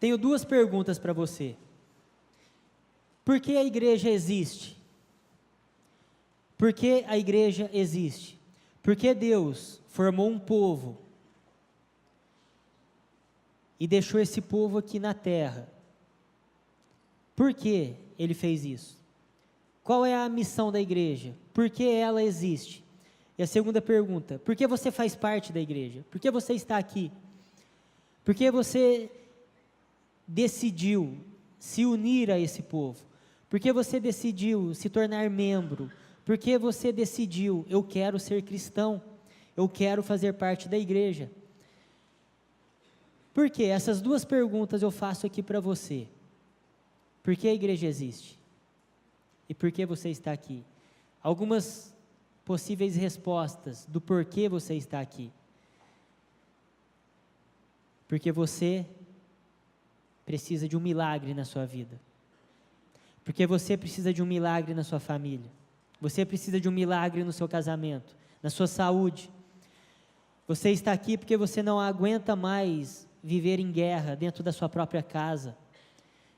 tenho duas perguntas para você. Por que a igreja existe? Por que a igreja existe? Porque Deus formou um povo e deixou esse povo aqui na terra. Por que Ele fez isso? Qual é a missão da igreja? Por que ela existe? E a segunda pergunta, por que você faz parte da igreja? Por que você está aqui? Por que você decidiu se unir a esse povo? Por que você decidiu se tornar membro? Por que você decidiu, eu quero ser cristão, eu quero fazer parte da igreja? Por quê? Essas duas perguntas eu faço aqui para você. Por que a igreja existe? E por que você está aqui? Algumas possíveis respostas do porquê você está aqui. Porque você precisa de um milagre na sua vida. Porque você precisa de um milagre na sua família. Você precisa de um milagre no seu casamento, na sua saúde. Você está aqui porque você não aguenta mais viver em guerra dentro da sua própria casa.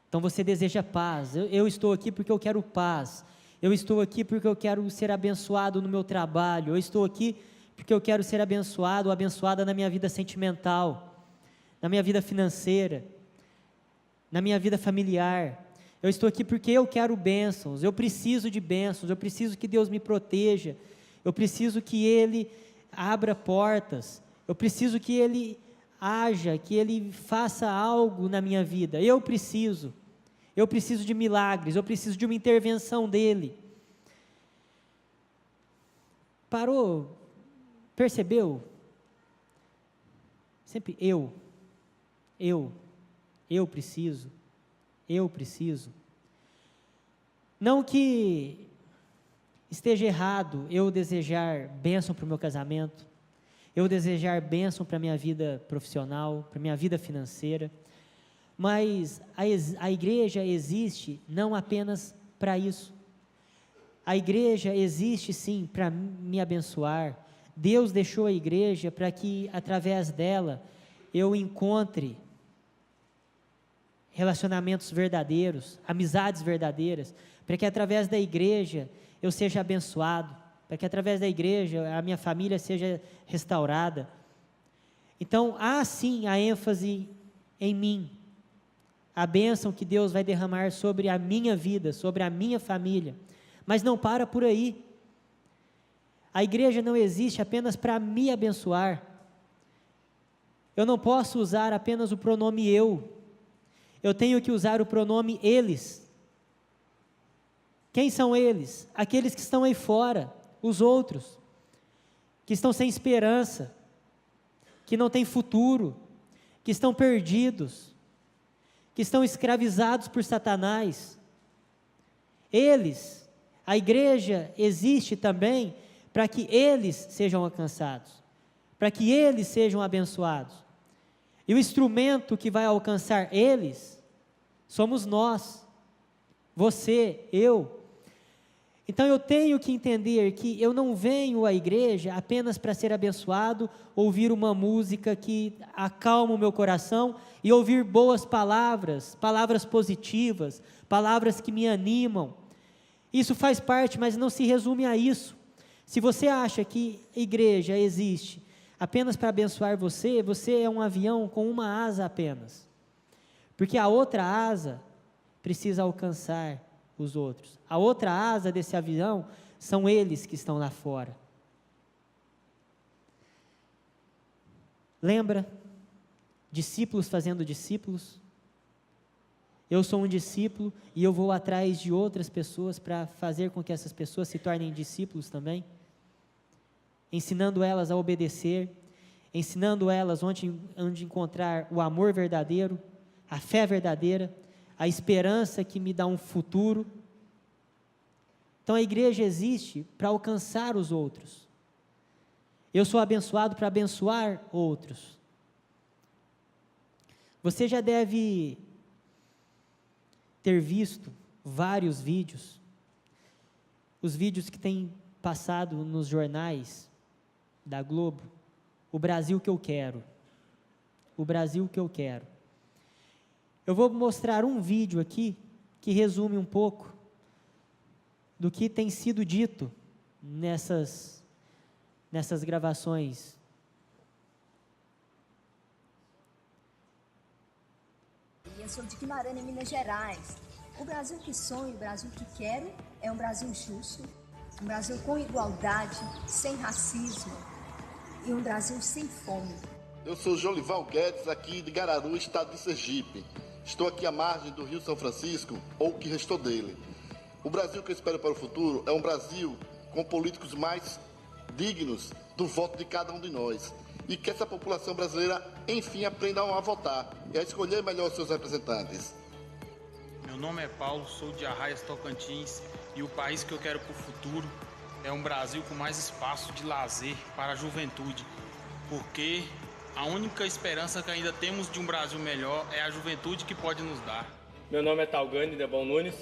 Então você deseja paz. Eu estou aqui porque eu quero paz. Eu estou aqui porque eu quero ser abençoado no meu trabalho. Eu estou aqui porque eu quero ser abençoado ou abençoada na minha vida sentimental, na minha vida financeira, na minha vida familiar. Eu estou aqui porque eu quero bênçãos, eu preciso de bênçãos, eu preciso que Deus me proteja, eu preciso que Ele abra portas, eu preciso que Ele haja, que Ele faça algo na minha vida. Eu preciso de milagres, eu preciso de uma intervenção dEle. Parou? Percebeu? Sempre eu preciso. Não que esteja errado eu desejar bênção para o meu casamento, eu desejar bênção para a minha vida profissional, para a minha vida financeira, mas a igreja existe não apenas para isso. A igreja existe sim para me abençoar. Deus deixou a igreja para que através dela eu encontre relacionamentos verdadeiros, amizades verdadeiras, para que através da igreja eu seja abençoado, para que através da igreja a minha família seja restaurada. Então, há sim a ênfase em mim, a bênção que Deus vai derramar sobre a minha vida, sobre a minha família, mas não para por aí. A igreja não existe apenas para me abençoar. Eu não posso usar apenas o pronome eu tenho que usar o pronome eles. Quem são eles? Aqueles que estão aí fora, os outros, que estão sem esperança, que não têm futuro, que estão perdidos, que estão escravizados por Satanás. Eles, a igreja existe também para que eles sejam alcançados, para que eles sejam abençoados. E o instrumento que vai alcançar eles somos nós, você, eu. Então eu tenho que entender que eu não venho à igreja apenas para ser abençoado, ouvir uma música que acalma o meu coração e ouvir boas palavras, palavras positivas, palavras que me animam. Isso faz parte, mas não se resume a isso. Se você acha que a igreja existe apenas para abençoar você, você é um avião com uma asa apenas. Porque a outra asa precisa alcançar os outros. A outra asa desse avião são eles que estão lá fora. Lembra? Discípulos fazendo discípulos. Eu sou um discípulo e eu vou atrás de outras pessoas para fazer com que essas pessoas se tornem discípulos também. Ensinando elas a obedecer, ensinando elas onde encontrar o amor verdadeiro, a fé verdadeira, a esperança que me dá um futuro. Então a igreja existe para alcançar os outros. Eu sou abençoado para abençoar outros. Você já deve ter visto vários vídeos, os vídeos que têm passado nos jornais da Globo, o Brasil que eu quero, o Brasil que eu quero. Eu vou mostrar um vídeo aqui que resume um pouco do que tem sido dito nessas gravações. Eu sou de Guimarães, em Minas Gerais. O Brasil que sonho, o Brasil que quero é um Brasil justo, um Brasil com igualdade, sem racismo e um Brasil sem fome. Eu sou Jolival Guedes, aqui de Gararu, estado de Sergipe. Estou aqui à margem do Rio São Francisco, ou o que restou dele. O Brasil que eu espero para o futuro é um Brasil com políticos mais dignos do voto de cada um de nós. E que essa população brasileira, enfim, aprenda a votar e a escolher melhor os seus representantes. Meu nome é Paulo, sou de Arraias, Tocantins, e o país que eu quero para o futuro é um Brasil com mais espaço de lazer para a juventude, porque a única esperança que ainda temos de um Brasil melhor é a juventude que pode nos dar. Meu nome é Talgani Debon Nunes,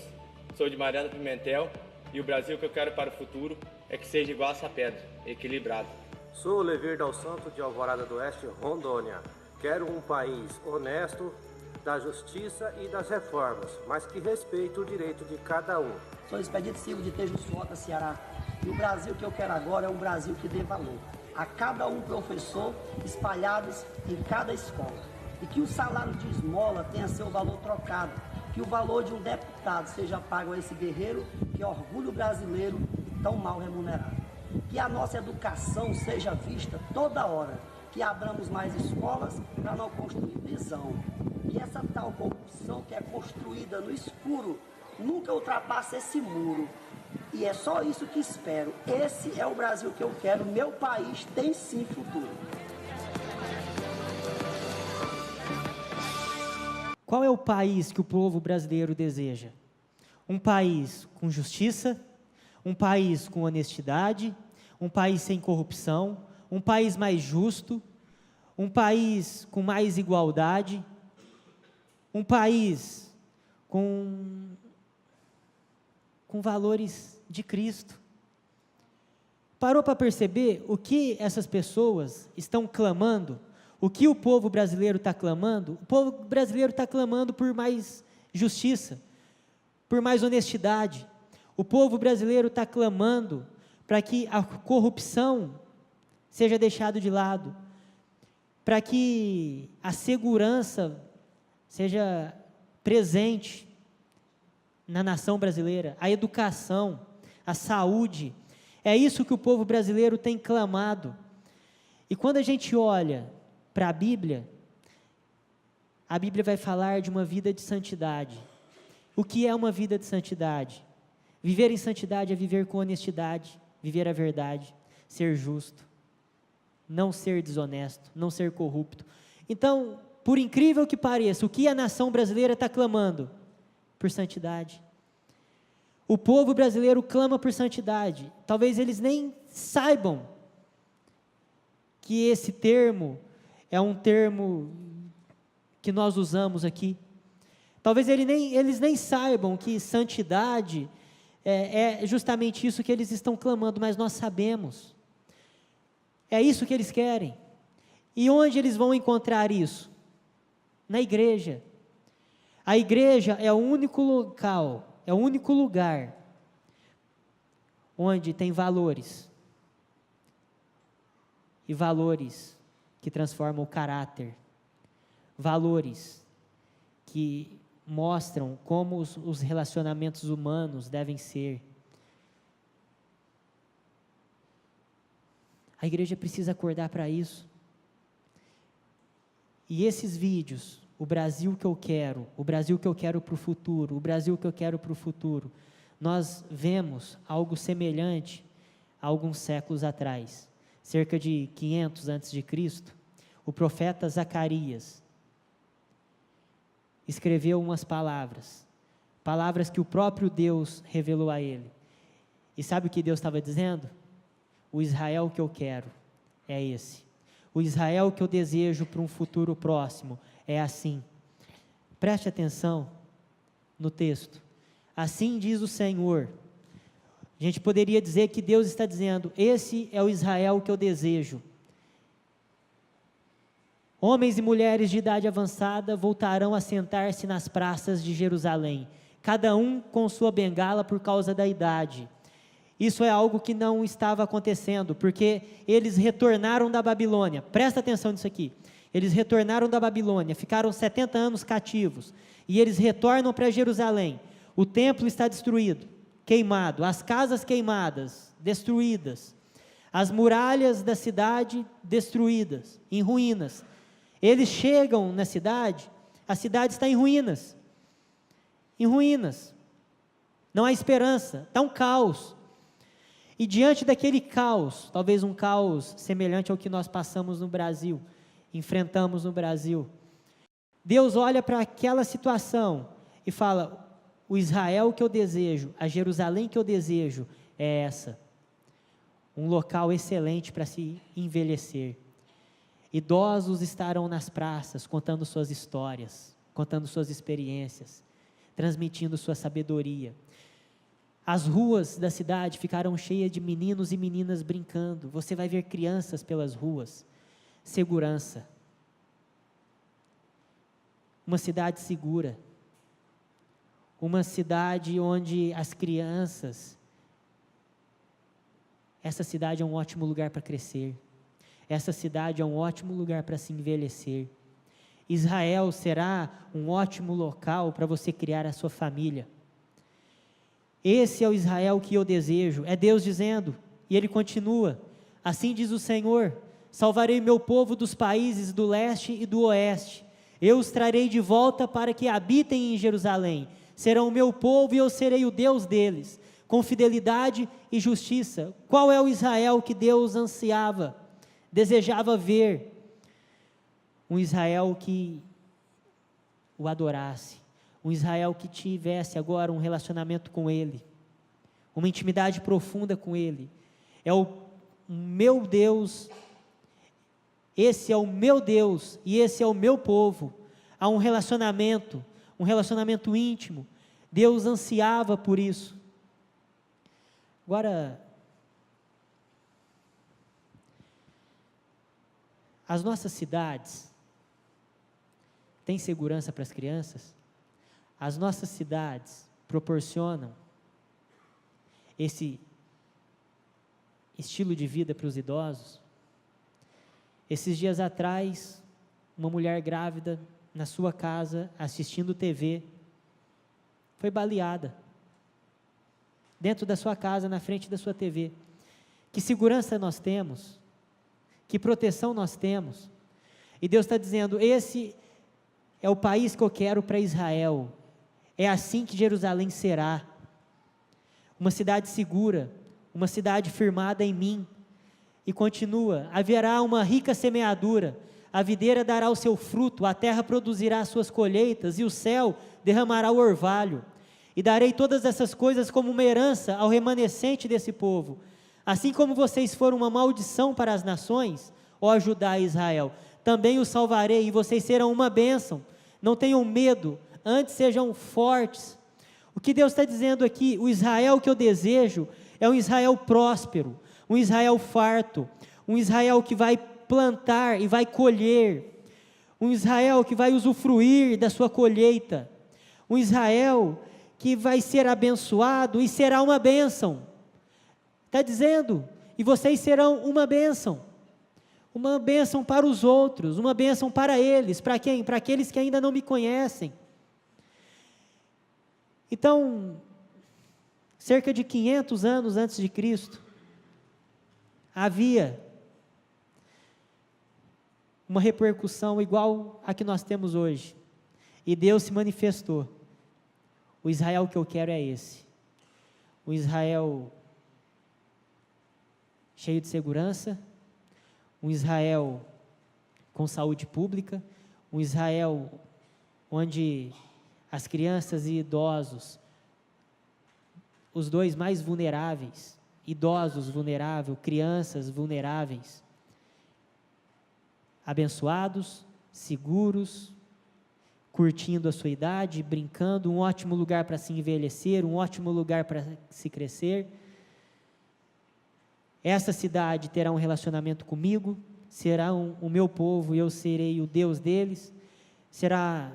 sou de Mariana Pimentel, e o Brasil que eu quero para o futuro é que seja igual a essa pedra, equilibrado. Sou Levir Dal Santo, de Alvorada do Oeste, Rondônia. Quero um país honesto, da justiça e das reformas, mas que respeite o direito de cada um. Sou Expedito Silva, de Tejuçuoca, Ceará. E o Brasil que eu quero agora é um Brasil que dê valor a cada um professor espalhados em cada escola. E que o salário de esmola tenha seu valor trocado. Que o valor de um deputado seja pago a esse guerreiro que é orgulho brasileiro tão mal remunerado. Que a nossa educação seja vista toda hora. Que abramos mais escolas para não construir prisão. E essa tal corrupção que é construída no escuro nunca ultrapassa esse muro. E é só isso que espero. Esse é o Brasil que eu quero. Meu país tem sim futuro. Qual é o país que o povo brasileiro deseja? Um país com justiça, um país com honestidade, um país sem corrupção, um país mais justo, um país com mais igualdade, um país com valores de Cristo. Parou para perceber o que essas pessoas estão clamando? O que o povo brasileiro está clamando? O povo brasileiro está clamando por mais justiça, por mais honestidade. O povo brasileiro está clamando para que a corrupção seja deixada de lado, para que a segurança seja presente na nação brasileira, a educação, a saúde. É isso que o povo brasileiro tem clamado. E quando a gente olha para a Bíblia vai falar de uma vida de santidade. O que é uma vida de santidade? Viver em santidade é viver com honestidade, viver a verdade, ser justo, não ser desonesto, não ser corrupto. Então, por incrível que pareça, o que a nação brasileira está clamando? Por santidade. O povo brasileiro clama por santidade. Talvez eles nem saibam que esse termo é um termo que nós usamos aqui. Talvez eles nem saibam que santidade é justamente isso que eles estão clamando, mas nós sabemos. É isso que eles querem. E onde eles vão encontrar isso? Na igreja. A igreja é o único local, é o único lugar onde tem valores. E valores que transformam o caráter. Valores que mostram como os relacionamentos humanos devem ser. A igreja precisa acordar para isso. E esses vídeos, o Brasil que eu quero, o Brasil que eu quero para o futuro, o Brasil que eu quero para o futuro, nós vemos algo semelhante há alguns séculos atrás. Cerca de 500 a.C., o profeta Zacarias escreveu umas palavras que o próprio Deus revelou a ele. E sabe o que Deus estava dizendo? O Israel que eu quero é esse. O Israel que eu desejo para um futuro próximo é assim. Preste atenção no texto. Assim diz o Senhor. A gente poderia dizer que Deus está dizendo, esse é o Israel que eu desejo. Homens e mulheres de idade avançada voltarão a sentar-se nas praças de Jerusalém, cada um com sua bengala por causa da idade. Isso é algo que não estava acontecendo, porque eles retornaram da Babilônia. Presta atenção nisso aqui. Eles retornaram da Babilônia, ficaram 70 anos cativos, e eles retornam para Jerusalém. O templo está destruído, queimado, as casas queimadas, destruídas, as muralhas da cidade destruídas, em ruínas. Eles chegam na cidade, a cidade está em ruínas, não há esperança, está um caos. E diante daquele caos, talvez um caos semelhante ao que nós passamos no Brasil, enfrentamos no Brasil, Deus olha para aquela situação e fala: o Israel que eu desejo, a Jerusalém que eu desejo é essa, um local excelente para se envelhecer. Idosos estarão nas praças contando suas histórias, contando suas experiências, transmitindo sua sabedoria. As ruas da cidade ficarão cheias de meninos e meninas brincando. Você vai ver crianças pelas ruas. Segurança. Uma cidade segura. Uma cidade onde as crianças... Essa cidade é um ótimo lugar para crescer. Essa cidade é um ótimo lugar para se envelhecer. Israel será um ótimo local para você criar a sua família. Esse é o Israel que eu desejo, é Deus dizendo, e Ele continua: assim diz o Senhor, salvarei meu povo dos países do leste e do oeste, eu os trarei de volta para que habitem em Jerusalém, serão o meu povo e eu serei o Deus deles, com fidelidade e justiça. Qual é o Israel que Deus ansiava, desejava ver? Um Israel que o adorasse, um Israel que tivesse agora um relacionamento com Ele, uma intimidade profunda com Ele. É o meu Deus, esse é o meu Deus e esse é o meu povo. Há um relacionamento íntimo. Deus ansiava por isso. Agora, as nossas cidades têm segurança para as crianças? As nossas cidades proporcionam esse estilo de vida para os idosos? Esses dias atrás, uma mulher grávida na sua casa, assistindo TV, foi baleada, dentro da sua casa, na frente da sua TV. Que segurança nós temos? Que proteção nós temos? E Deus está dizendo: esse é o país que eu quero para Israel. É assim que Jerusalém será. Uma cidade segura, uma cidade firmada em mim. E continua: haverá uma rica semeadura, a videira dará o seu fruto, a terra produzirá as suas colheitas, e o céu derramará o orvalho. E darei todas essas coisas como uma herança ao remanescente desse povo. Assim como vocês foram uma maldição para as nações, ó Judá e Israel, também os salvarei, e vocês serão uma bênção. Não tenham medo, antes sejam fortes. O que Deus está dizendo aqui: o Israel que eu desejo é um Israel próspero, um Israel farto, um Israel que vai plantar e vai colher, um Israel que vai usufruir da sua colheita, um Israel que vai ser abençoado e será uma bênção. Está dizendo: e vocês serão uma bênção para os outros, uma bênção para eles. Para quem? Para aqueles que ainda não me conhecem. Então, cerca de 500 anos antes de Cristo, havia uma repercussão igual a que nós temos hoje, e Deus se manifestou. O Israel que eu quero é esse, um Israel cheio de segurança, um Israel com saúde pública, um Israel onde as crianças e idosos, os dois mais vulneráveis, idosos vulneráveis, crianças vulneráveis, abençoados, seguros, curtindo a sua idade, brincando, um ótimo lugar para se envelhecer, um ótimo lugar para se crescer. Essa cidade terá um relacionamento comigo, serão o meu povo e eu serei o Deus deles. Será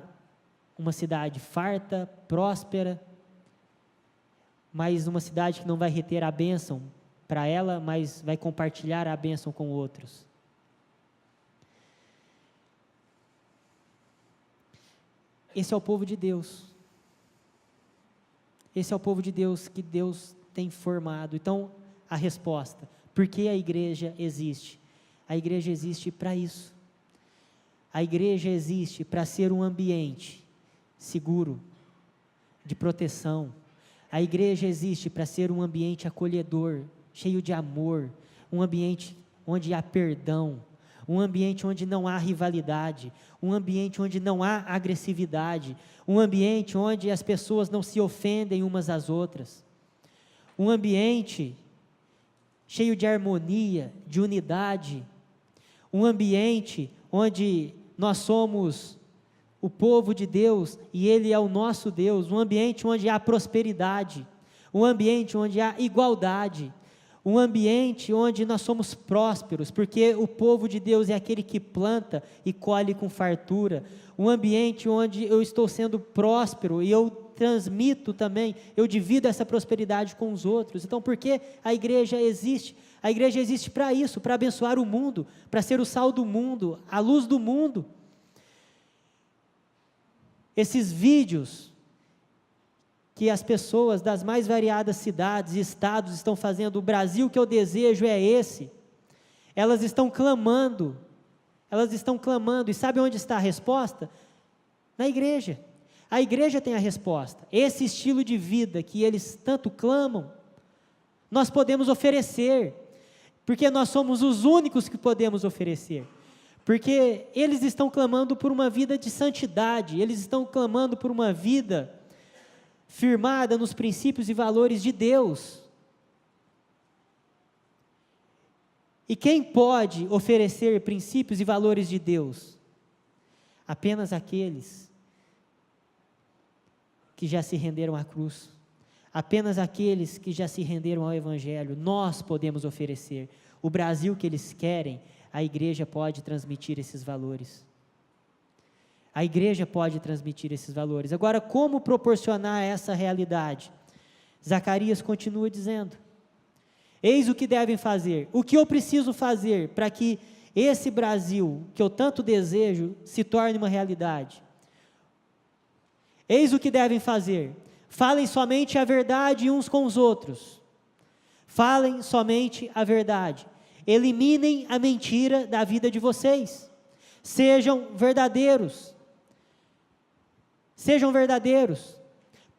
uma cidade farta, próspera, mas uma cidade que não vai reter a bênção para ela, mas vai compartilhar a bênção com outros. Esse é o povo de Deus. Esse é o povo de Deus que Deus tem formado. Então, a resposta: por que a igreja existe? A igreja existe para isso. A igreja existe para ser um ambiente seguro, de proteção. A igreja existe para ser um ambiente acolhedor, cheio de amor, um ambiente onde há perdão, um ambiente onde não há rivalidade, um ambiente onde não há agressividade, um ambiente onde as pessoas não se ofendem umas às outras, um ambiente cheio de harmonia, de unidade, um ambiente onde nós somos o povo de Deus e Ele é o nosso Deus, um ambiente onde há prosperidade, um ambiente onde há igualdade, um ambiente onde nós somos prósperos, porque o povo de Deus é aquele que planta e colhe com fartura, um ambiente onde eu estou sendo próspero e eu transmito também, eu divido essa prosperidade com os outros. Então, por que a igreja existe? A igreja existe para isso, para abençoar o mundo, para ser o sal do mundo, a luz do mundo. Esses vídeos que as pessoas das mais variadas cidades e estados estão fazendo, o Brasil que eu desejo é esse, elas estão clamando, e sabe onde está a resposta? Na igreja. A igreja tem a resposta. Esse estilo de vida que eles tanto clamam, nós podemos oferecer, porque nós somos os únicos que podemos oferecer. Porque eles estão clamando por uma vida de santidade, eles estão clamando por uma vida firmada nos princípios e valores de Deus. E quem pode oferecer princípios e valores de Deus? Apenas aqueles que já se renderam à cruz, apenas aqueles que já se renderam ao Evangelho. Nós podemos oferecer. O Brasil que eles querem, a igreja pode transmitir esses valores. A igreja pode transmitir esses valores. Agora, como proporcionar essa realidade? Zacarias continua dizendo: eis o que devem fazer, o que eu preciso fazer para que esse Brasil, que eu tanto desejo, se torne uma realidade. Eis o que devem fazer: falem somente a verdade uns com os outros. Falem somente a verdade. Eliminem a mentira da vida de vocês. Sejam verdadeiros. Sejam verdadeiros.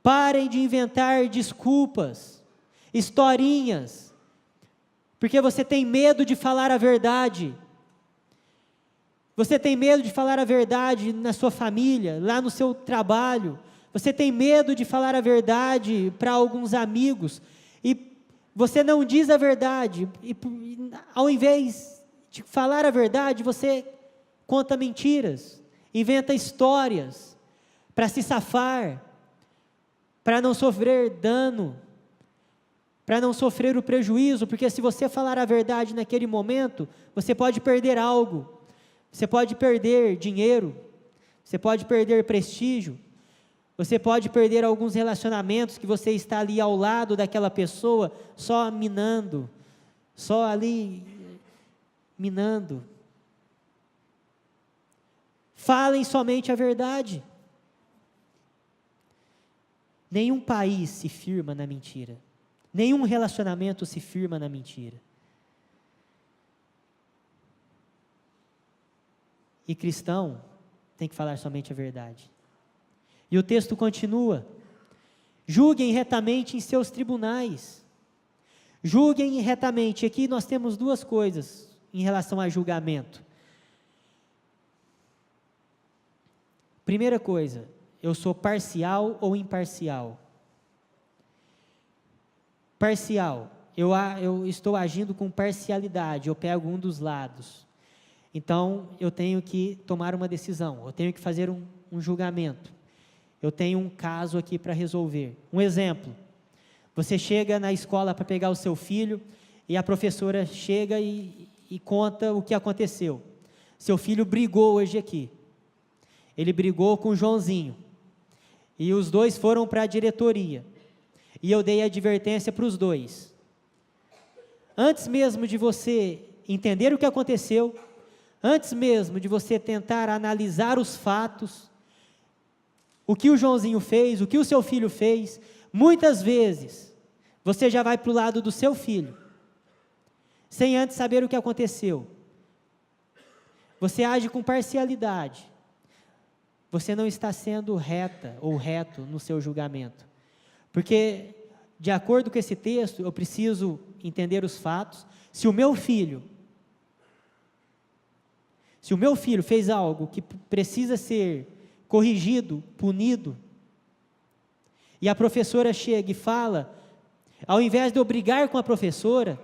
Parem de inventar desculpas, historinhas, porque você tem medo de falar a verdade. Você tem medo de falar a verdade na sua família, lá no seu trabalho. Você tem medo de falar a verdade para alguns amigos. E você não diz a verdade. E ao invés de falar a verdade, você conta mentiras, inventa histórias para se safar, para não sofrer dano, para não sofrer o prejuízo, porque se você falar a verdade naquele momento, você pode perder algo. Você pode perder dinheiro, você pode perder prestígio, você pode perder alguns relacionamentos que você está ali ao lado daquela pessoa, só minando, só ali minando. Falem somente a verdade. Nenhum país se firma na mentira, nenhum relacionamento se firma na mentira. E cristão tem que falar somente a verdade. E o texto continua: julguem retamente em seus tribunais. Julguem retamente. Aqui nós temos duas coisas em relação a julgamento. Primeira coisa, eu sou parcial ou imparcial? Parcial, eu estou agindo com parcialidade, eu pego um dos lados. Então, eu tenho que tomar uma decisão, eu tenho que fazer um julgamento. Eu tenho um caso aqui para resolver. Um exemplo: você chega na escola para pegar o seu filho, e a professora chega e e conta o que aconteceu. Seu filho brigou hoje aqui. Ele brigou com o Joãozinho. E os dois foram para a diretoria. E eu dei advertência para os dois. Antes mesmo de você entender o que aconteceu, antes mesmo de você tentar analisar os fatos, o que o Joãozinho fez, o que o seu filho fez, muitas vezes você já vai para o lado do seu filho, sem antes saber o que aconteceu. Você age com parcialidade. Você não está sendo reta ou reto no seu julgamento. Porque, de acordo com esse texto, eu preciso entender os fatos. Se o meu filho fez algo que precisa ser corrigido, punido, e a professora chega e fala, ao invés de eu brigar com a professora,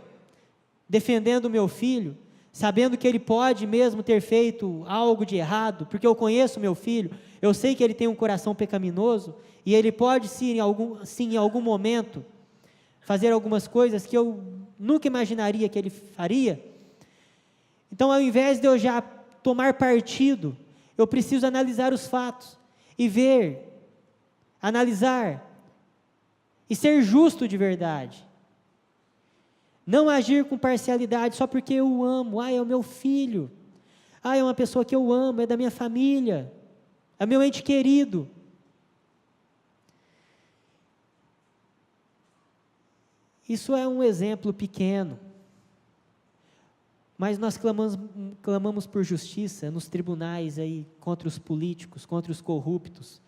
defendendo o meu filho, sabendo que ele pode mesmo ter feito algo de errado, porque eu conheço meu filho, eu sei que ele tem um coração pecaminoso, e ele pode sim, em algum momento, fazer algumas coisas que eu nunca imaginaria que ele faria. Então, ao invés de eu já tomar partido, eu preciso analisar os fatos, e ver, analisar, e ser justo de verdade. Não agir com parcialidade só porque eu o amo. É o meu filho. É uma pessoa que eu amo, é da minha família. É meu ente querido. Isso é um exemplo pequeno. Mas nós clamamos por justiça nos tribunais aí, contra os políticos, contra os corruptos.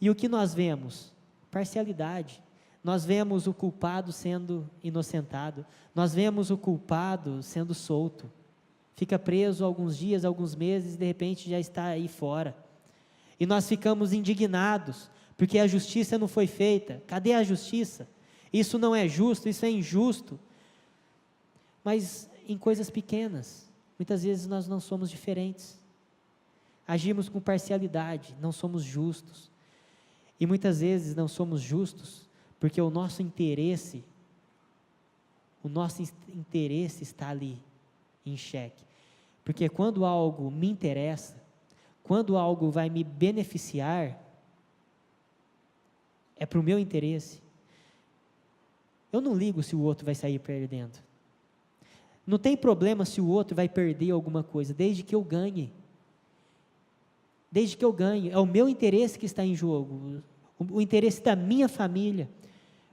E o que nós vemos? Parcialidade. Nós vemos o culpado sendo inocentado, nós vemos o culpado sendo solto, fica preso alguns dias, alguns meses, e de repente já está aí fora, e nós ficamos indignados, porque a justiça não foi feita. Cadê a justiça? Isso não é justo, isso é injusto. Mas em coisas pequenas, muitas vezes nós não somos diferentes, agimos com parcialidade, não somos justos, e muitas vezes não somos justos, porque o nosso interesse está ali, em xeque. Porque quando algo me interessa, quando algo vai me beneficiar, é para o meu interesse. Eu não ligo se o outro vai sair perdendo. Não tem problema se o outro vai perder alguma coisa, desde que eu ganhe. Desde que eu ganhe. É o meu interesse que está em jogo, o interesse da minha família,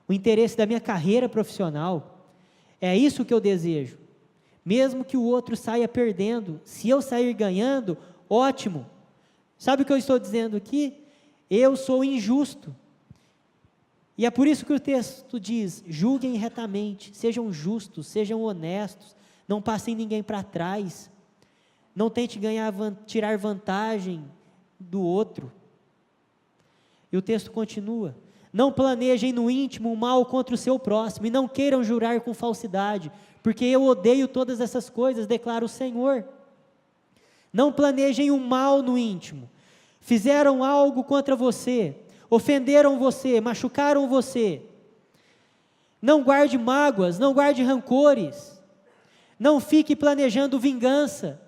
o interesse da minha carreira profissional. É isso que eu desejo. Mesmo que o outro saia perdendo, se eu sair ganhando, ótimo. Sabe o que eu estou dizendo aqui? Eu sou injusto. E é por isso que o texto diz: julguem retamente, sejam justos, sejam honestos, não passem ninguém para trás, não tente tirar vantagem do outro. E o texto continua: não planejem no íntimo o mal contra o seu próximo, e não queiram jurar com falsidade, porque eu odeio todas essas coisas, declara o Senhor. Não planejem o mal no íntimo. Fizeram algo contra você, ofenderam você, machucaram você. Não guarde mágoas, não guarde rancores, não fique planejando vingança,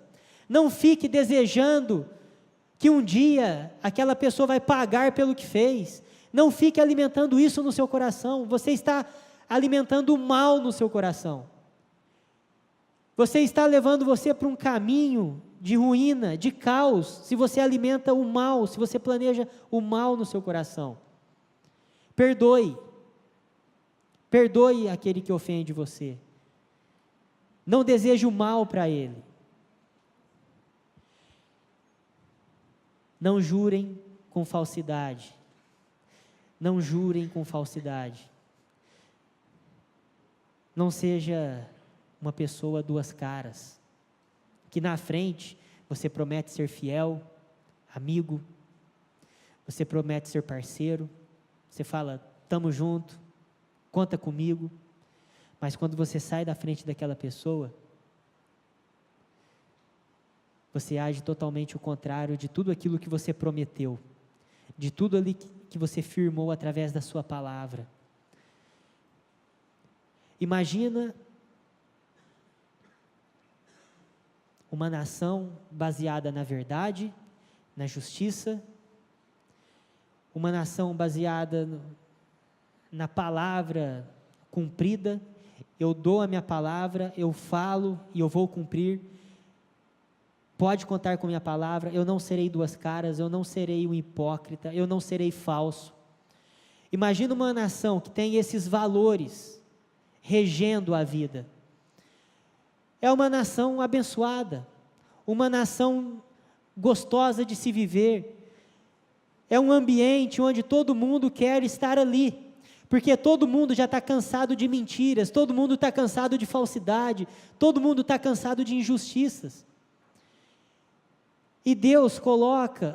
não fique desejando que um dia aquela pessoa vai pagar pelo que fez. Não fique alimentando isso no seu coração. Você está alimentando o mal no seu coração. Você está levando você para um caminho de ruína, de caos, se você alimenta o mal, se você planeja o mal no seu coração. Perdoe. Perdoe aquele que ofende você. Não deseje o mal para ele. Não jurem com falsidade. Não jurem com falsidade. Não seja uma pessoa duas caras, que na frente você promete ser fiel, amigo, você promete ser parceiro, você fala, estamos junto, conta comigo, mas quando você sai da frente daquela pessoa, você age totalmente o contrário de tudo aquilo que você prometeu, de tudo ali que você firmou através da sua palavra. Imagina uma nação baseada na verdade, na justiça, uma nação baseada na palavra cumprida. Eu dou a minha palavra, eu falo e eu vou cumprir. Pode contar com minha palavra, eu não serei duas caras, eu não serei um hipócrita, eu não serei falso. Imagina uma nação que tem esses valores regendo a vida. É uma nação abençoada, uma nação gostosa de se viver. É um ambiente onde todo mundo quer estar ali, porque todo mundo já está cansado de mentiras, todo mundo está cansado de falsidade, todo mundo está cansado de injustiças. E Deus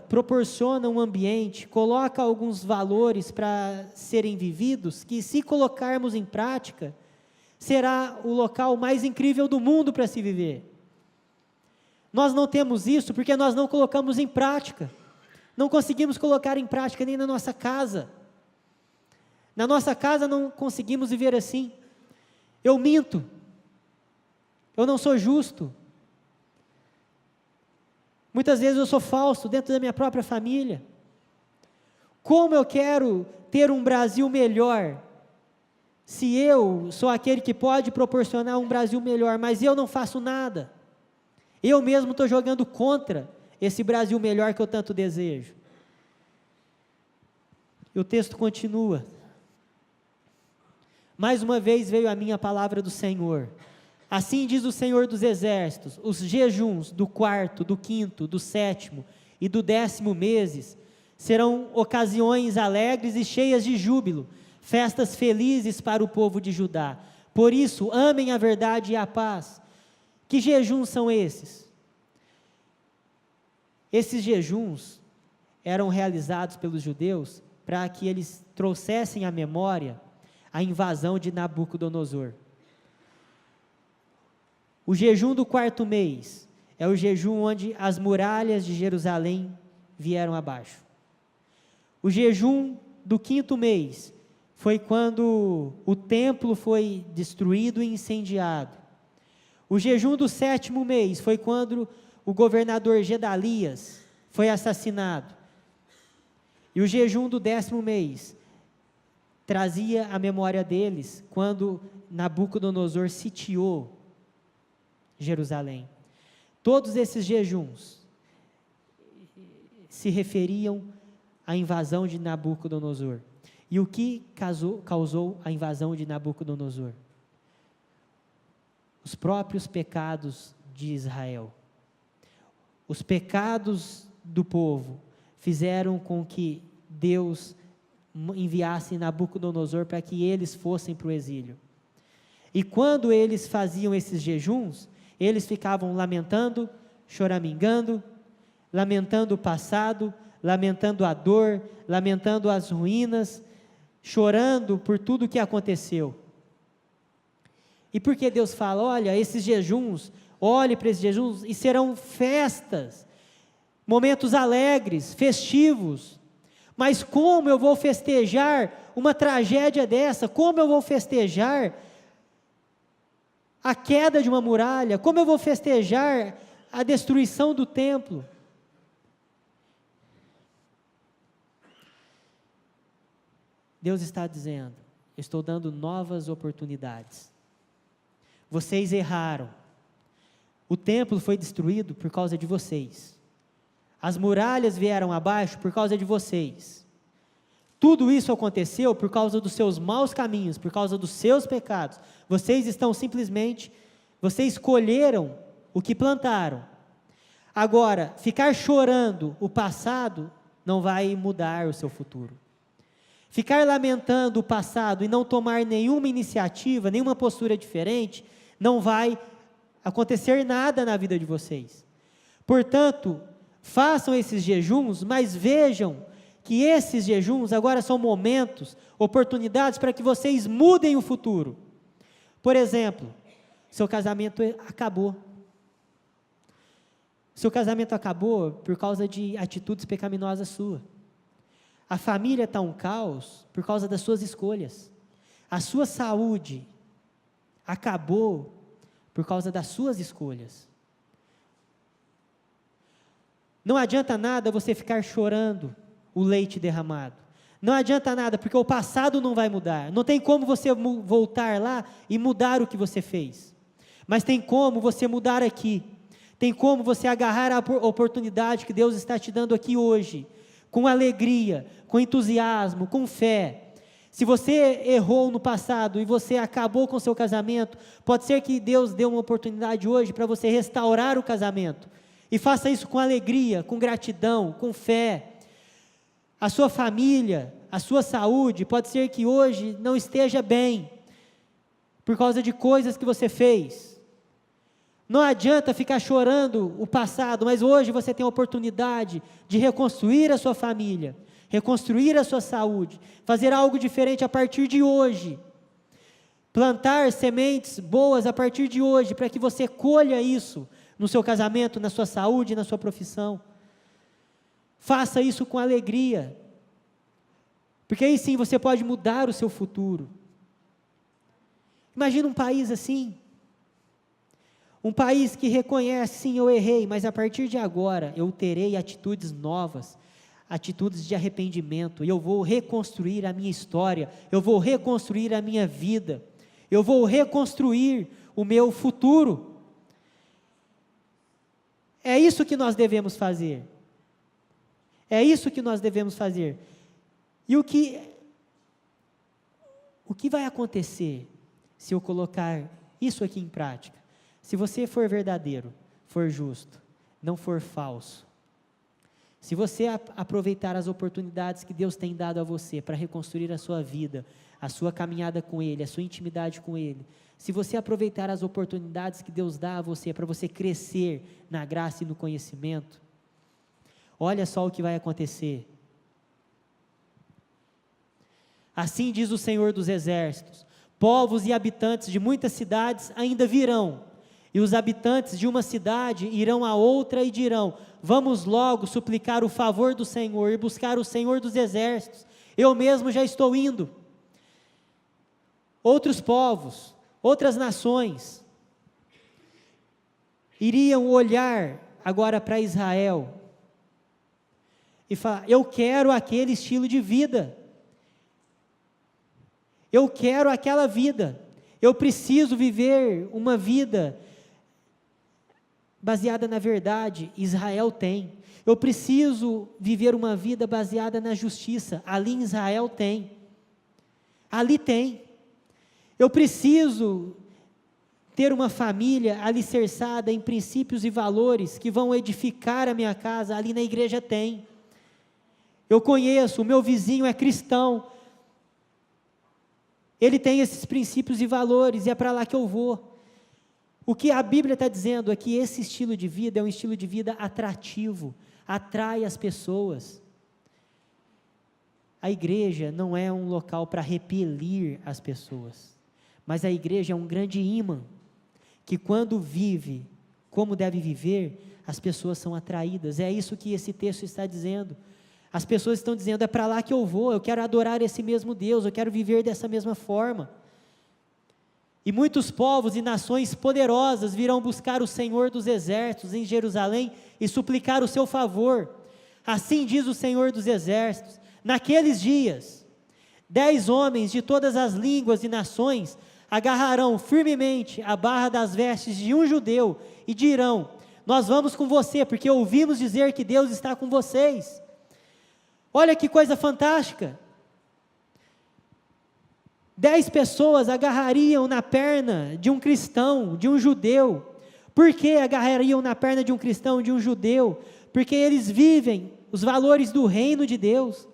proporciona um ambiente, coloca alguns valores para serem vividos, que se colocarmos em prática, será o local mais incrível do mundo para se viver. Nós não temos isso porque nós não colocamos em prática. Não conseguimos colocar em prática nem na nossa casa. Na nossa casa não conseguimos viver assim. Eu minto. Eu não sou justo. Muitas vezes eu sou falso dentro da minha própria família. Como eu quero ter um Brasil melhor, se eu sou aquele que pode proporcionar um Brasil melhor, mas eu não faço nada? Eu mesmo estou jogando contra esse Brasil melhor que eu tanto desejo. E o texto continua. Mais uma vez veio a mim a palavra do Senhor. Assim diz o Senhor dos Exércitos: os jejuns do 4º, do 5º, do 7º e do 10º meses serão ocasiões alegres e cheias de júbilo, festas felizes para o povo de Judá. Por isso, amem a verdade e a paz. Que jejuns são esses? Esses jejuns eram realizados pelos judeus para que eles trouxessem à memória a invasão de Nabucodonosor. O jejum do 4º mês é o jejum onde as muralhas de Jerusalém vieram abaixo. O jejum do 5º mês foi quando o templo foi destruído e incendiado. O jejum do 7º mês foi quando o governador Gedalias foi assassinado. E o jejum do 10º mês trazia a memória deles quando Nabucodonosor sitiou Jerusalém. Todos esses jejuns se referiam à invasão de Nabucodonosor. E o que causou a invasão de Nabucodonosor? Os próprios pecados de Israel. Os pecados do povo fizeram com que Deus enviasse Nabucodonosor para que eles fossem para o exílio. E quando eles faziam esses jejuns, eles ficavam lamentando, choramingando, lamentando o passado, lamentando a dor, lamentando as ruínas, chorando por tudo o que aconteceu. E por que Deus fala, olha, esses jejuns, olhe para esses jejuns, e serão festas, momentos alegres, festivos. Mas como eu vou festejar uma tragédia dessa? Como eu vou festejar a queda de uma muralha? Como eu vou festejar a destruição do templo? Deus está dizendo, eu estou dando novas oportunidades. Vocês erraram. O templo foi destruído por causa de vocês. As muralhas vieram abaixo por causa de vocês. Tudo isso aconteceu por causa dos seus maus caminhos, por causa dos seus pecados. Vocês escolheram o que plantaram. Agora, ficar chorando o passado não vai mudar o seu futuro. Ficar lamentando o passado e não tomar nenhuma iniciativa, nenhuma postura diferente, não vai acontecer nada na vida de vocês. Portanto, façam esses jejuns, mas vejam que esses jejuns agora são momentos, oportunidades para que vocês mudem o futuro. Por exemplo, seu casamento acabou. Seu casamento acabou por causa de atitudes pecaminosas suas. A família está um caos por causa das suas escolhas. A sua saúde acabou por causa das suas escolhas. Não adianta nada você ficar chorando o leite derramado. Não adianta nada, porque o passado não vai mudar. Não tem como você voltar lá e mudar o que você fez. Mas tem como você mudar aqui. Tem como você agarrar a oportunidade que Deus está te dando aqui hoje, com alegria, com entusiasmo, com fé. Se você errou no passado e você acabou com o seu casamento, pode ser que Deus dê uma oportunidade hoje para você restaurar o casamento. E faça isso com alegria, com gratidão, com fé. A sua família, a sua saúde, pode ser que hoje não esteja bem, por causa de coisas que você fez. Não adianta ficar chorando o passado, mas hoje você tem a oportunidade de reconstruir a sua família, reconstruir a sua saúde, fazer algo diferente a partir de hoje. Plantar sementes boas a partir de hoje, para que você colha isso no seu casamento, na sua saúde, na sua profissão. Faça isso com alegria, porque aí sim você pode mudar o seu futuro. Imagina um país assim, um país que reconhece, sim, eu errei, mas a partir de agora eu terei atitudes novas, atitudes de arrependimento, e eu vou reconstruir a minha história, eu vou reconstruir a minha vida, eu vou reconstruir o meu futuro. É isso que nós devemos fazer. É isso que nós devemos fazer. E o que vai acontecer se eu colocar isso aqui em prática? Se você for verdadeiro, for justo, não for falso, se você aproveitar as oportunidades que Deus tem dado a você para reconstruir a sua vida, a sua caminhada com Ele, a sua intimidade com Ele, se você aproveitar as oportunidades que Deus dá a você para você crescer na graça e no conhecimento, olha só o que vai acontecer. Assim diz o Senhor dos Exércitos: povos e habitantes de muitas cidades ainda virão, e os habitantes de uma cidade irão a outra e dirão: vamos logo suplicar o favor do Senhor e buscar o Senhor dos Exércitos, eu mesmo já estou indo. Outros povos, outras nações, iriam olhar agora para Israel e falar: eu quero aquele estilo de vida, eu quero aquela vida, eu preciso viver uma vida baseada na verdade. Israel tem. Eu preciso viver uma vida baseada na justiça. Ali em Israel tem. Ali tem. Eu preciso ter uma família alicerçada em princípios e valores que vão edificar a minha casa. Ali na igreja tem. Eu conheço, o meu vizinho é cristão. Ele tem esses princípios e valores e é para lá que eu vou. O que a Bíblia está dizendo é que esse estilo de vida é um estilo de vida atrativo, atrai as pessoas. A igreja não é um local para repelir as pessoas, mas a igreja é um grande imã, que quando vive como deve viver, as pessoas são atraídas. É isso que esse texto está dizendo. As pessoas estão dizendo: é para lá que eu vou, eu quero adorar esse mesmo Deus, eu quero viver dessa mesma forma. E muitos povos e nações poderosas virão buscar o Senhor dos Exércitos em Jerusalém e suplicar o seu favor. Assim diz o Senhor dos Exércitos: naqueles dias, 10 homens de todas as línguas e nações agarrarão firmemente a barra das vestes de um judeu e dirão: nós vamos com você, porque ouvimos dizer que Deus está com vocês. Olha que coisa fantástica. 10 pessoas agarrariam na perna de um cristão, de um judeu. Por que agarrariam na perna de um cristão, de um judeu? Porque eles vivem os valores do reino de Deus.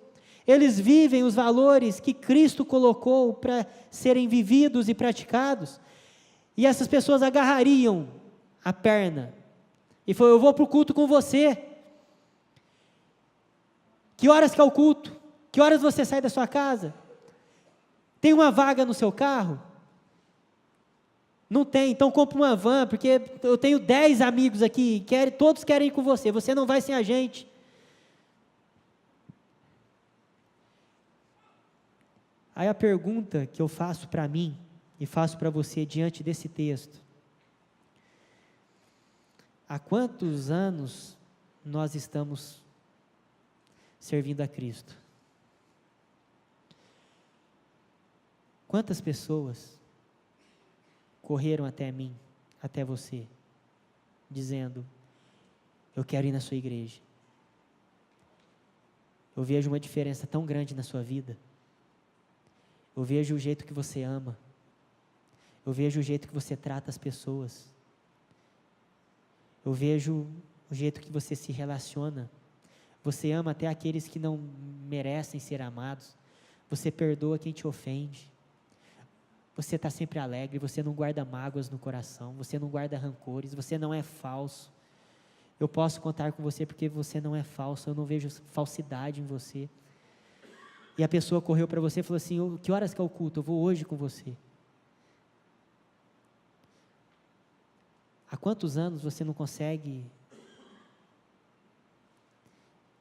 Eles vivem os valores que Cristo colocou para serem vividos e praticados. E essas pessoas agarrariam a perna e falaram: eu vou para o culto com você. Que horas que é o culto? Que horas você sai da sua casa? Tem uma vaga no seu carro? Não tem, então compra uma van, porque eu tenho 10 amigos aqui, todos querem ir com você, você não vai sem a gente. Aí a pergunta que eu faço para mim, e faço para você diante desse texto: há quantos anos nós estamos servindo a Cristo? Quantas pessoas correram até mim, até você, dizendo: eu quero ir na sua igreja. Eu vejo uma diferença tão grande na sua vida. Eu vejo o jeito que você ama. Eu vejo o jeito que você trata as pessoas. Eu vejo o jeito que você se relaciona. Você ama até aqueles que não merecem ser amados. Você perdoa quem te ofende. Você está sempre alegre, você não guarda mágoas no coração, você não guarda rancores, você não é falso. Eu posso contar com você porque você não é falso, eu não vejo falsidade em você. E a pessoa correu para você e falou assim: que horas que é o culto? Eu vou hoje com você. Há quantos anos você não consegue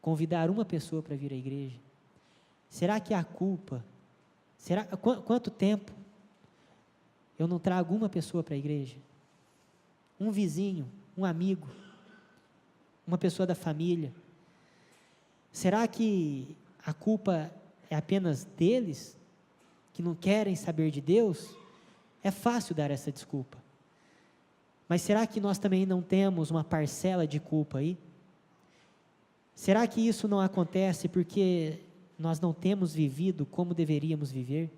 convidar uma pessoa para vir à igreja? Será que a culpa, quanto tempo eu não trago uma pessoa para a igreja? Um vizinho, um amigo, uma pessoa da família. Será que a culpa é apenas deles, que não querem saber de Deus? É fácil dar essa desculpa. Mas será que nós também não temos uma parcela de culpa aí? Será que isso não acontece porque nós não temos vivido como deveríamos viver?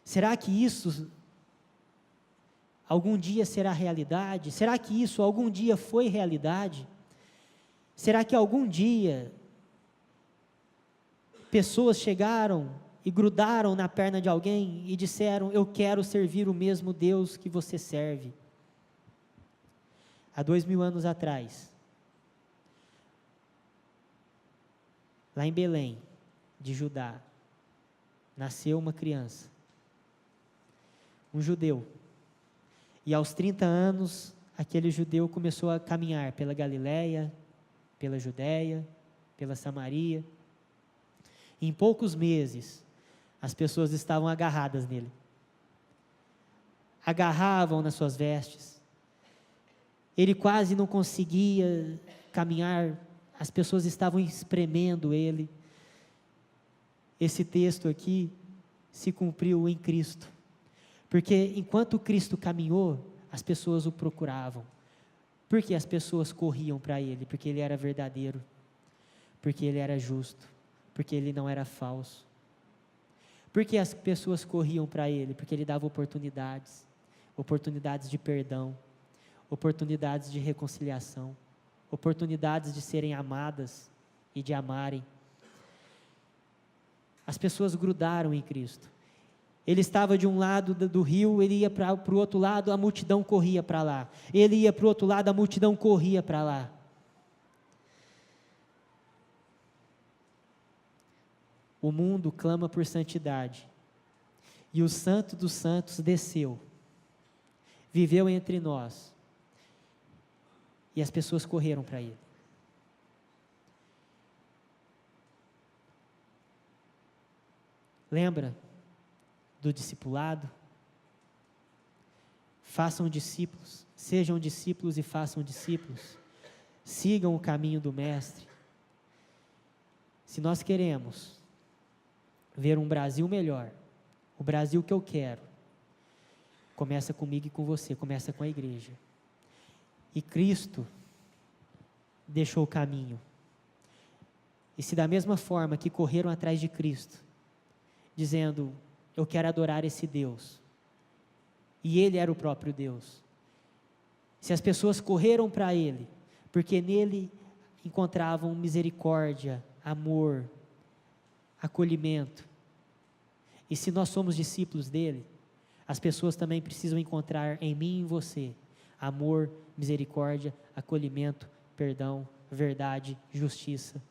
Será que isso algum dia será realidade? Será que isso algum dia foi realidade? Será que algum dia pessoas chegaram e grudaram na perna de alguém e disseram: eu quero servir o mesmo Deus que você serve? Há 2000 anos atrás, lá em Belém, de Judá, nasceu uma criança, um judeu. E aos 30 anos, aquele judeu começou a caminhar pela Galileia, pela Judéia, pela Samaria. Em poucos meses, as pessoas estavam agarradas nele. Agarravam nas suas vestes. Ele quase não conseguia caminhar, as pessoas estavam espremendo ele. Esse texto aqui se cumpriu em Cristo. Porque enquanto Cristo caminhou, as pessoas o procuravam. Porque as pessoas corriam para ele, porque ele era verdadeiro, porque ele era justo, porque ele não era falso. Porque as pessoas corriam para ele, porque ele dava oportunidades, oportunidades de perdão, oportunidades de reconciliação, oportunidades de serem amadas e de amarem. As pessoas grudaram em Cristo. Ele estava de um lado do rio, ele ia para o outro lado, a multidão corria para lá. Ele ia para o outro lado, a multidão corria para lá. O mundo clama por santidade. E o Santo dos Santos desceu, viveu entre nós. E as pessoas correram para ele. Lembra do discipulado? Façam discípulos, sejam discípulos e façam discípulos. Sigam o caminho do Mestre. Se nós queremos ver um Brasil melhor, o Brasil que eu quero, começa comigo e com você, começa com a igreja. E Cristo deixou o caminho. E se da mesma forma que correram atrás de Cristo, dizendo: eu quero adorar esse Deus, e Ele era o próprio Deus. Se as pessoas correram para Ele, porque nele encontravam misericórdia, amor, acolhimento, e se nós somos discípulos dele, as pessoas também precisam encontrar em mim e em você amor, misericórdia, acolhimento, perdão, verdade, justiça.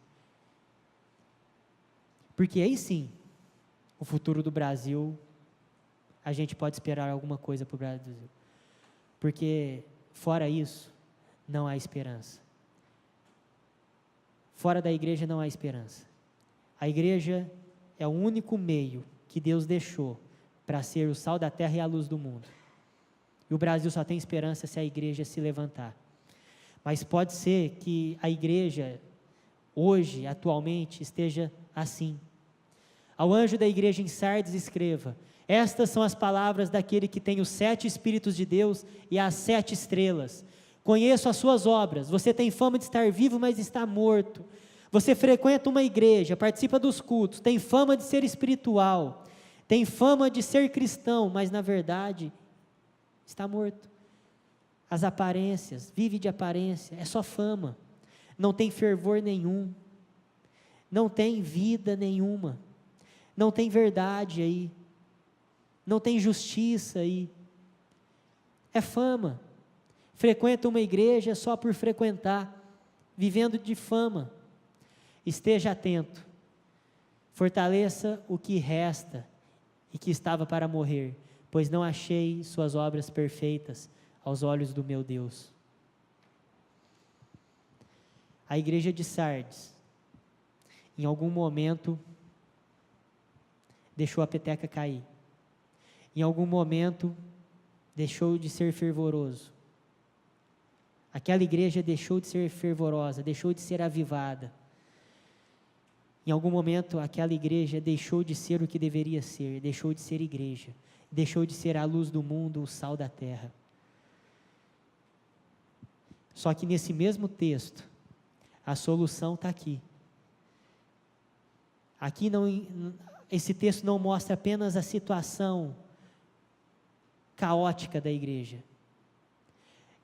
Porque aí sim, o futuro do Brasil, a gente pode esperar alguma coisa para o Brasil. Porque, fora isso, não há esperança. Fora da igreja não há esperança. A igreja é o único meio que Deus deixou para ser o sal da terra e a luz do mundo. E o Brasil só tem esperança se a igreja se levantar. Mas pode ser que a igreja, hoje, atualmente, esteja assim. Ao anjo da igreja em Sardes escreva: estas são as palavras daquele que tem os 7 Espíritos de Deus e as 7 estrelas. Conheço as suas obras, você tem fama de estar vivo, mas está morto. Você frequenta uma igreja, participa dos cultos, tem fama de ser espiritual, tem fama de ser cristão, mas na verdade está morto. As aparências, vive de aparência, é só fama, não tem fervor nenhum, não tem vida nenhuma, não tem verdade aí, não tem justiça aí, é fama. Frequenta uma igreja só por frequentar, vivendo de fama. Esteja atento, fortaleça o que resta e que estava para morrer, pois não achei suas obras perfeitas aos olhos do meu Deus. A igreja de Sardes, em algum momento, deixou a peteca cair, em algum momento, deixou de ser fervoroso. Aquela igreja deixou de ser fervorosa, deixou de ser avivada. Em algum momento, aquela igreja deixou de ser o que deveria ser, deixou de ser igreja, deixou de ser a luz do mundo, o sal da terra. Só que nesse mesmo texto, a solução está aqui. Esse texto não mostra apenas a situação caótica da igreja.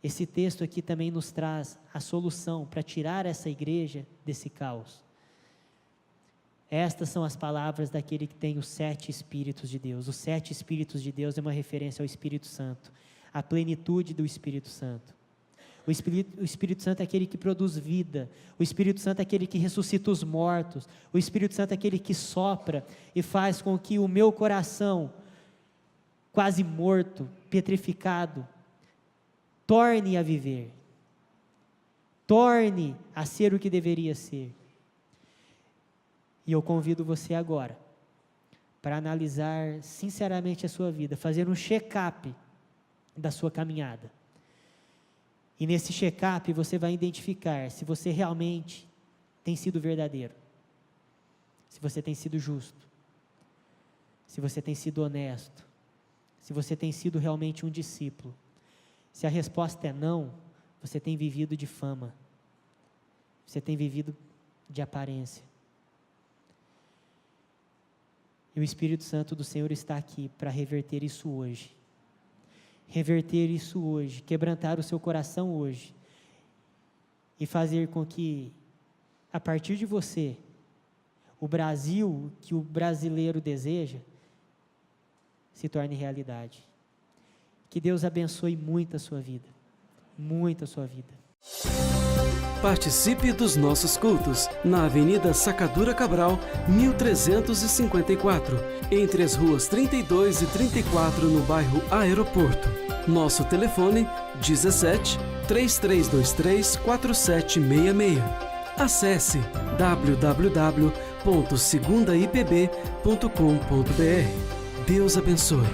Esse texto aqui também nos traz a solução para tirar essa igreja desse caos. Estas são as palavras daquele que tem os 7 Espíritos de Deus. Os 7 Espíritos de Deus é uma referência ao Espírito Santo, a plenitude do Espírito Santo. O Espírito Santo é aquele que produz vida, o Espírito Santo é aquele que ressuscita os mortos, o Espírito Santo é aquele que sopra e faz com que o meu coração, quase morto, petrificado, torne a viver, torne a ser o que deveria ser. E eu convido você agora, para analisar sinceramente a sua vida, fazer um check-up da sua caminhada. E nesse check-up você vai identificar se você realmente tem sido verdadeiro, se você tem sido justo, se você tem sido honesto, se você tem sido realmente um discípulo. Se a resposta é não, você tem vivido de fama, você tem vivido de aparência. E o Espírito Santo do Senhor está aqui para reverter isso hoje. Reverter isso hoje, quebrantar o seu coração hoje e fazer com que, a partir de você, o Brasil que o brasileiro deseja se torne realidade. Que Deus abençoe muito a sua vida, muito a sua vida. Participe dos nossos cultos na Avenida Sacadura Cabral, 1354, entre as ruas 32 e 34, no bairro Aeroporto. Nosso telefone 17 3323 4766. Acesse www.segundaipb.com.br. Deus abençoe.